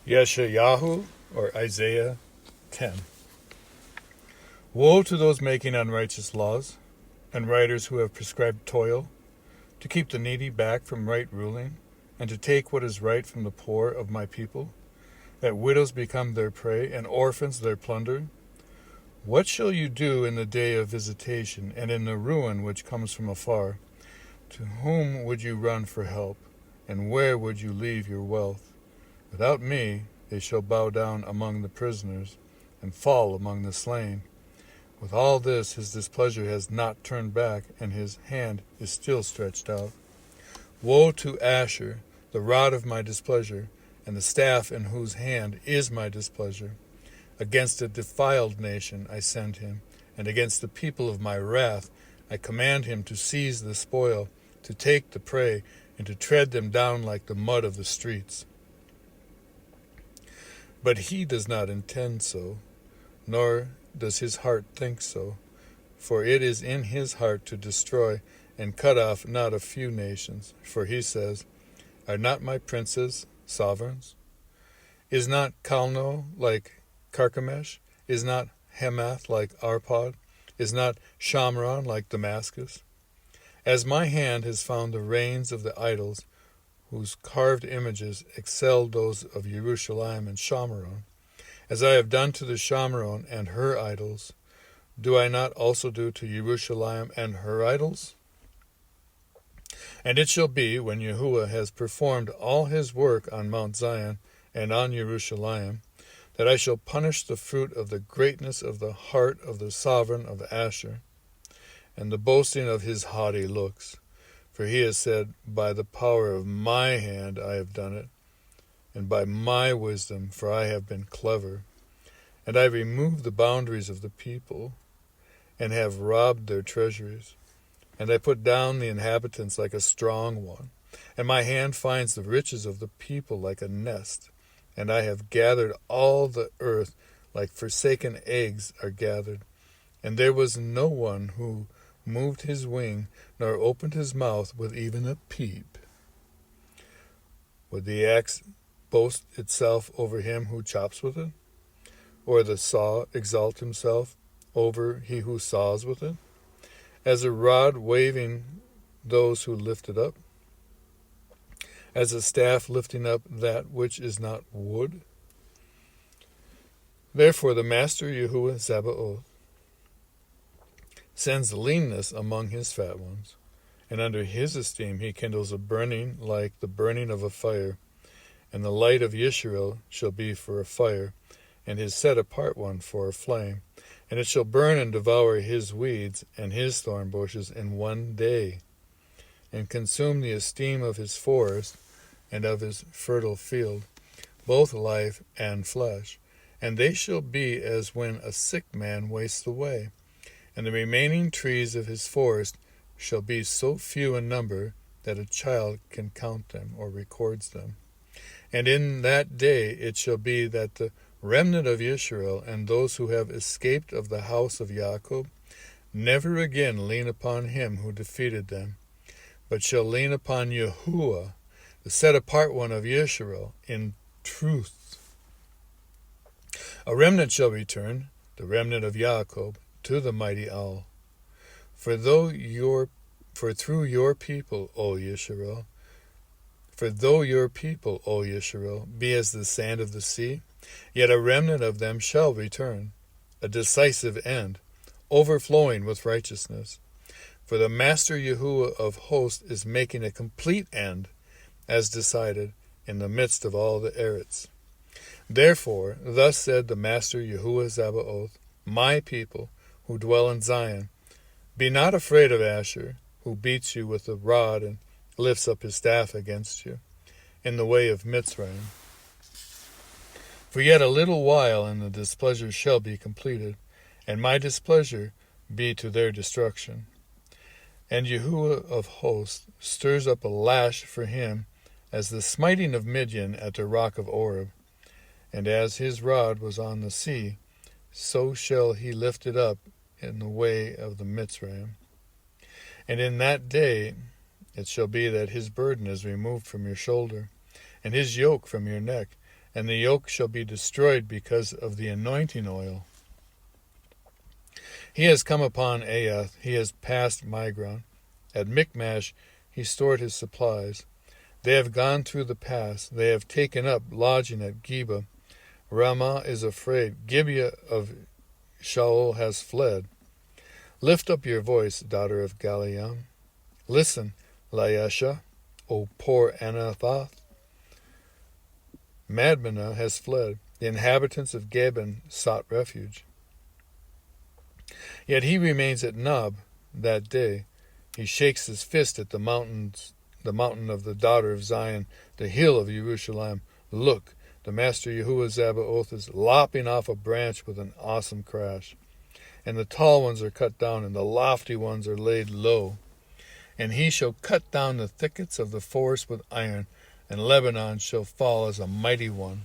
YashaYahu, or Isaiah 10. Woe to those making unrighteous laws, and writers who have prescribed toil, to keep the needy back from right ruling, and to take what is right from the poor of my people, that widows become their prey, and orphans their plunder. What shall you do in the day of visitation, and in the ruin which comes from afar? To whom would you run for help, and where would you leave your wealth? Without me they shall bow down among the prisoners, and fall among the slain. With all this his displeasure has not turned back, and his hand is still stretched out. Woe to Asher, the rod of my displeasure, and the staff in whose hand is my displeasure. Against a defiled nation I send him, and against the people of my wrath I command him to seize the spoil, to take the prey, and to tread them down like the mud of the streets. But he does not intend so, nor does his heart think so, for it is in his heart to destroy and cut off not a few nations. For he says, Are not my princes sovereigns? Is not Calno like Carchemish? Is not Hamath like Arpad? Is not Shamron like Damascus? As my hand has found the reins of the idols, whose carved images excelled those of Jerusalem and Shamaron, as I have done to the Shamaron and her idols, do I not also do to Jerusalem and her idols? And it shall be, when Yahuah has performed all his work on Mount Zion and on Jerusalem, that I shall punish the fruit of the greatness of the heart of the sovereign of Asher, and the boasting of his haughty looks. For he has said, By the power of my hand I have done it, and by my wisdom, for I have been clever. And I removed the boundaries of the people, and have robbed their treasuries. And I put down the inhabitants like a strong one, and my hand finds the riches of the people like a nest. And I have gathered all the earth like forsaken eggs are gathered. And there was no one who moved his wing, nor opened his mouth with even a peep. Would the axe boast itself over him who chops with it? Or the saw exalt himself over he who saws with it? As a rod waving those who lift it up? As a staff lifting up that which is not wood? Therefore the Master Yahuah Sabaoth sends leanness among his fat ones, and under his esteem he kindles a burning like the burning of a fire, and the light of Yisrael shall be for a fire, and his set-apart one for a flame, and it shall burn and devour his weeds and his thorn bushes in one day, and consume the esteem of his forest and of his fertile field, both life and flesh, and they shall be as when a sick man wastes away. And the remaining trees of his forest shall be so few in number that a child can count them or records them. And in that day it shall be that the remnant of Israel and those who have escaped of the house of Jacob never again lean upon him who defeated them, but shall lean upon Yahuah, the set-apart one of Israel, in truth. A remnant shall return, the remnant of Jacob, to the mighty owl. For through your people, O Yisrael, be as the sand of the sea, yet a remnant of them shall return, a decisive end, overflowing with righteousness. For the Master Yahuah of hosts is making a complete end, as decided, in the midst of all the Eretz. Therefore, thus said the Master Yahuah Sabaoth, my people, who dwell in Zion, be not afraid of Asher, who beats you with a rod and lifts up his staff against you, in the way of Mitzrayim. For yet a little while, and the displeasure shall be completed, and my displeasure be to their destruction. And Yahuah of hosts stirs up a lash for him, as the smiting of Midian at the rock of Oreb, and as his rod was on the sea, so shall he lift it up in the way of the Mitzrayim. And in that day it shall be that his burden is removed from your shoulder, and his yoke from your neck, and the yoke shall be destroyed because of the anointing oil. He has come upon Aiath, he has passed Migron. At Michmash he stored his supplies. They have gone through the pass, they have taken up lodging at Geba. Ramah is afraid, Gibeah of Shaul has fled. Lift up your voice, daughter of Galiam. Listen, Laisha, O poor Anathoth. Madmenah has fled. The inhabitants of Gaban sought refuge. Yet he remains at Nob that day. He shakes his fist at the mountain of the daughter of Zion, the hill of Jerusalem. Look, the Master Yahuah Zabaoth is lopping off a branch with an awesome crash. And the tall ones are cut down, and the lofty ones are laid low. And he shall cut down the thickets of the forest with iron, and Lebanon shall fall as a mighty one.